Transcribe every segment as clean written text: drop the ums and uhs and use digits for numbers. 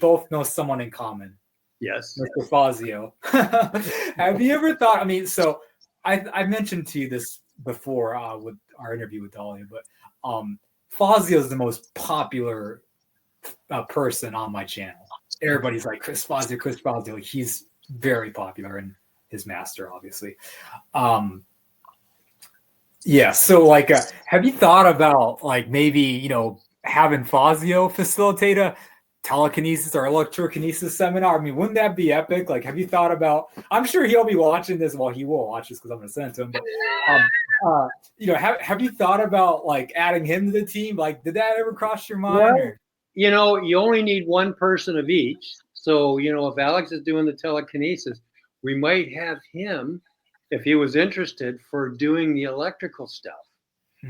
both know someone in common. Yes. Mr. Fazio. Have you ever thought, I mean, so I mentioned to you this before with our interview with Dahlia, but Fazio is the most popular person on my channel. Everybody's like, Chris Fazio. He's very popular, and his master, obviously. Yeah, so like, have you thought about like maybe, having Fazio facilitate a telekinesis or electrokinesis seminar? I mean, wouldn't that be epic? Like, have you thought about? I'm sure he'll be watching this. Well, he will watch this because I'm going to send it to him. But have you thought about like adding him to the team? Like, did that ever cross your mind? Well, you only need one person of each. So if Alex is doing the telekinesis, we might have him, if he was interested, for doing the electrical stuff,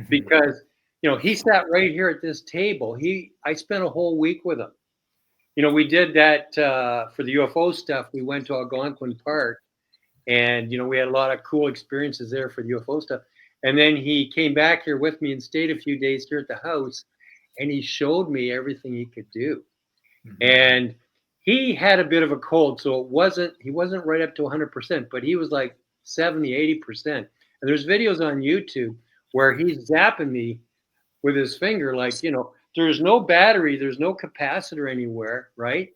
because he sat right here at this table. I spent a whole week with him. We did that for the UFO stuff. We went to Algonquin Park, and we had a lot of cool experiences there for the UFO stuff. And then he came back here with me and stayed a few days here at the house, and he showed me everything he could do. And he had a bit of a cold, so he wasn't right up to 100%, but he was like 70, 80%. And there's videos on YouTube where he's zapping me with his finger, like, there's no battery, there's no capacitor anywhere, right?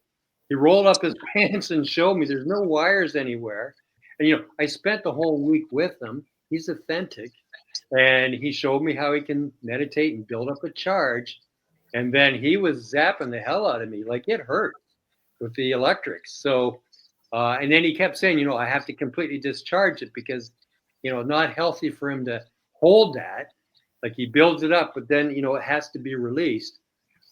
He rolled up his pants and showed me there's no wires anywhere. And, I spent the whole week with him. He's authentic. And he showed me how he can meditate and build up a charge. And then he was zapping the hell out of me. Like, it hurt with the electrics. So, and then he kept saying, I have to completely discharge it because, not healthy for him to hold that. Like, he builds it up, but then, it has to be released.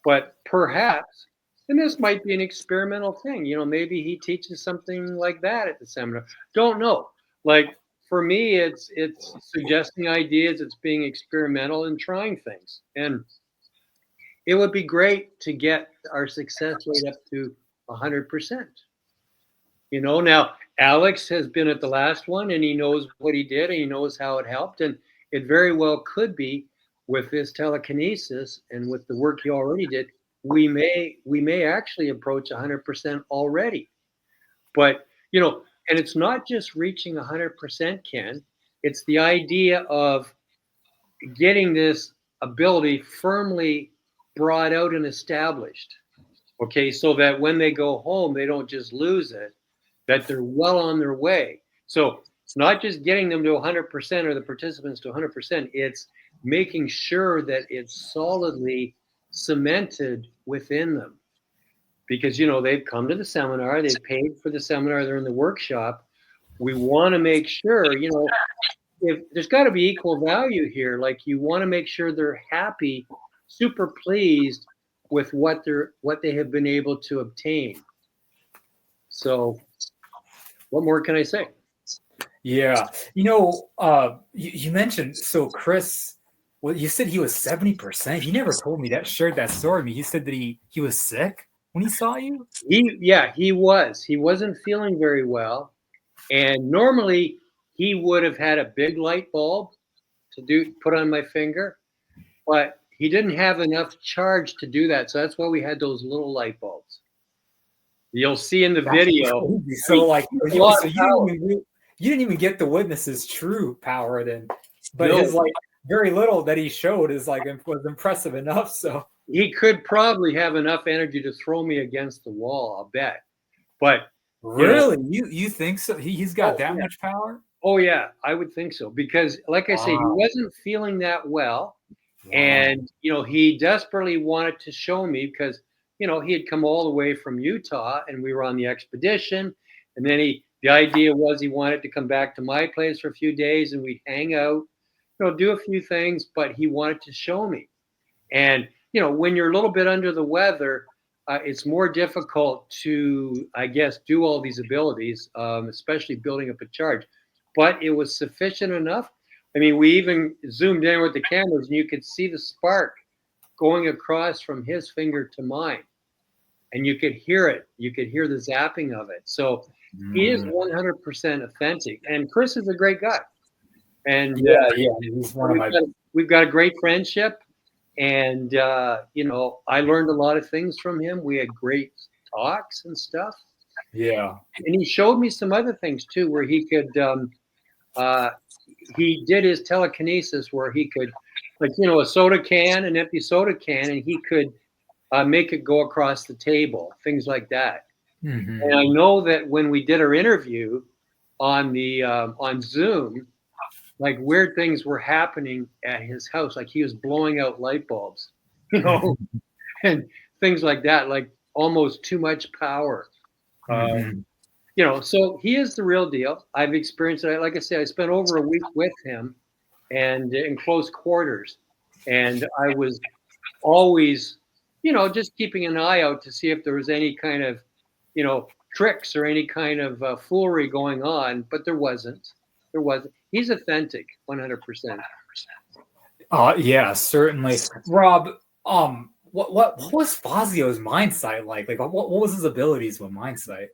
But perhaps, and this might be an experimental thing, maybe he teaches something like that at the seminar. Don't know. Like, for me, it's suggesting ideas, it's being experimental and trying things. And it would be great to get our success rate up to 100%. Now Alex has been at the last one, and he knows what he did, and he knows how it helped, and it very well could be with his telekinesis and with the work he already did, we may actually approach 100% already. But and it's not just reaching 100%, Ken. It's the idea of getting this ability firmly brought out and established. Okay, so that when they go home, they don't just lose it, that they're well on their way. So it's not just getting them to 100% or the participants to 100%. It's making sure that it's solidly cemented within them. Because, they've come to the seminar, they've paid for the seminar, they're in the workshop. We want to make sure, if there's got to be equal value here. Like, you want to make sure they're happy, super pleased with what they have been able to obtain. So what more can I say? Yeah. You mentioned, so Chris, well, you said he was 70%. He never told me that, shared that story with me. He said that he was sick when he saw you. He was. He wasn't feeling very well. And normally he would have had a big light bulb to put on my finger, but he didn't have enough charge to do that. So that's why we had those little light bulbs. You'll see in the video. So like, you didn't even get the witness's true power then, but his like very little that he showed is like was impressive enough. So he could probably have enough energy to throw me against the wall, I'll bet. But really, you think so? He's got that much power? Oh yeah, I would think so, because like I say, he wasn't feeling that well. And he desperately wanted to show me, because he had come all the way from Utah and we were on the expedition. And then the idea was he wanted to come back to my place for a few days and we'd hang out, do a few things, but he wanted to show me. And, when you're a little bit under the weather, it's more difficult to, I guess, do all these abilities, especially building up a charge. But it was sufficient enough. I mean, we even zoomed in with the cameras and you could see the spark going across from his finger to mine. And you could hear it. You could hear the zapping of it. So he is 100% authentic. And Chris is a great guy. And he's one of we've got a great friendship. And, I learned a lot of things from him. We had great talks and stuff. Yeah. And he showed me some other things too, where he could, he did his telekinesis where he could, like, a soda can, an empty soda can, and he could make it go across the table, things like that. Mm-hmm. And I know that when we did our interview on Zoom, like weird things were happening at his house, like he was blowing out light bulbs, and things like that, like almost too much power. Mm-hmm. So he is the real deal. I've experienced it. Like I said, I spent over a week with him and in close quarters. And I was always, just keeping an eye out to see if there was any kind of, tricks or any kind of foolery going on, but there wasn't. There wasn't. He's authentic, 100%. Yeah, certainly. Rob, what was Fazio's Mindsight like? Like, what was his abilities with Mindsight?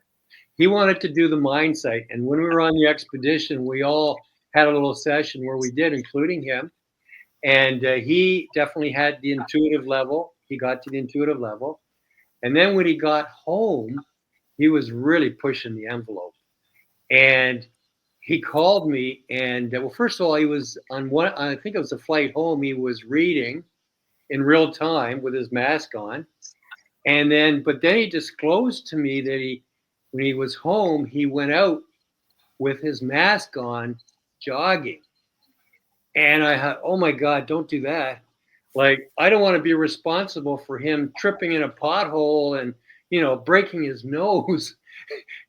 He wanted to do the Mindsight, and when we were on the expedition, we all had a little session where we did, including him. And he definitely had the intuitive level. He got to the intuitive level. And then when he got home, he was really pushing the envelope. And he called me. And well, first of all, he was on one, I think it was a flight home. He was reading in real time with his mask on. And then, but then he disclosed to me that when he was home, he went out with his mask on jogging. And I thought, oh my God, don't do that. Like, I don't want to be responsible for him tripping in a pothole and, breaking his nose.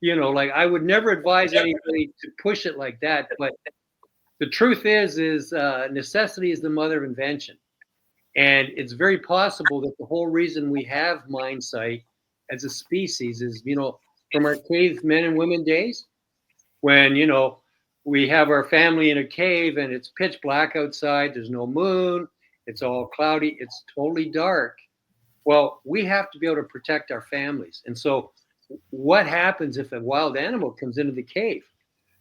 Like I would never advise anybody to push it like that. But the truth is necessity is the mother of invention. And it's very possible that the whole reason we have Mindsight as a species is, from our cavemen and women days, when, we have our family in a cave and it's pitch black outside, there's no moon, it's all cloudy, it's totally dark. Well, we have to be able to protect our families. And so what happens if a wild animal comes into the cave?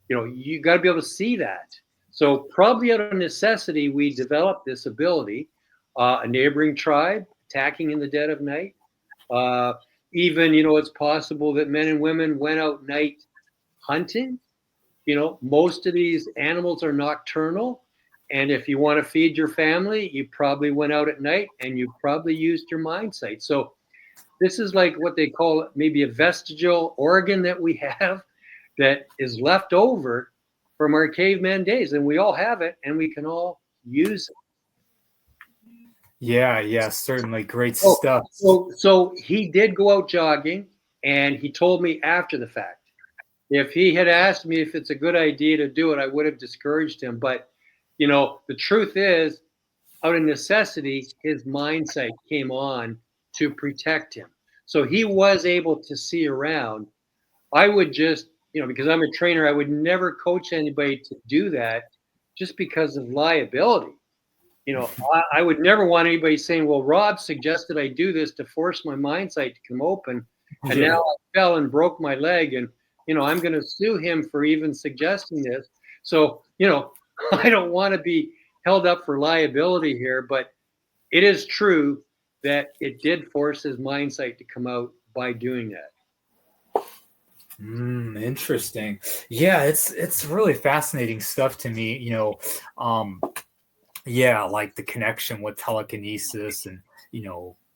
You got to be able to see that. So probably out of necessity, we developed this ability. A neighboring tribe attacking in the dead of night. Even, it's possible that men and women went out night hunting. Most of these animals are nocturnal. And if you want to feed your family, you probably went out at night and you probably used your Mindsight. So this is like what they call maybe a vestigial organ that we have that is left over from our caveman days. And we all have it and we can all use it. Yeah, certainly. Great stuff. So he did go out jogging, and he told me after the fact. If he had asked me if it's a good idea to do it, I would have discouraged him. But, the truth is, out of necessity, his Mindsight came on to protect him. So he was able to see around. I would just, because I'm a trainer, I would never coach anybody to do that just because of liability. I would never want anybody saying, well, Rob suggested I do this to force my Mindsight to come open. And now I fell and broke my leg. And, I'm going to sue him for even suggesting this. So, I don't want to be held up for liability here. But it is true that it did force his Mindsight to come out by doing that. Interesting. Yeah, it's really fascinating stuff to me. Yeah, like the connection with telekinesis and,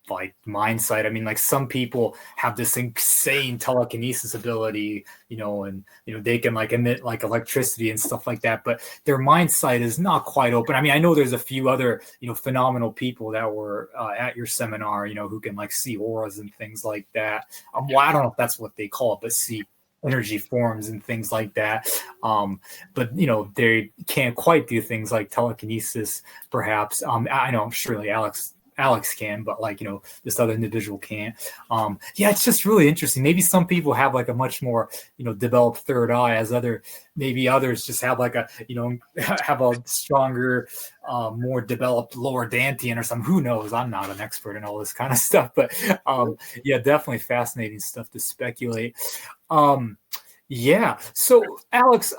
like Mindsight. I mean, like some people have this insane telekinesis ability, and, they can like emit like electricity and stuff like that, but their Mindsight is not quite open. I mean, I know there's a few other, phenomenal people that were at your seminar, who can like see auras and things like that. Well, I don't know if that's what they call it, but see energy forms and things like that. But they can't quite do things like telekinesis, perhaps. I know surely Alex can, but like, this other individual can't. Yeah, it's just really interesting. Maybe some people have like a much more, developed third eye, as maybe others just have like a, have a stronger, more developed lower Dantian or something. Who knows? I'm not an expert in all this kind of stuff, but yeah, definitely fascinating stuff to speculate. Yeah. So Alex,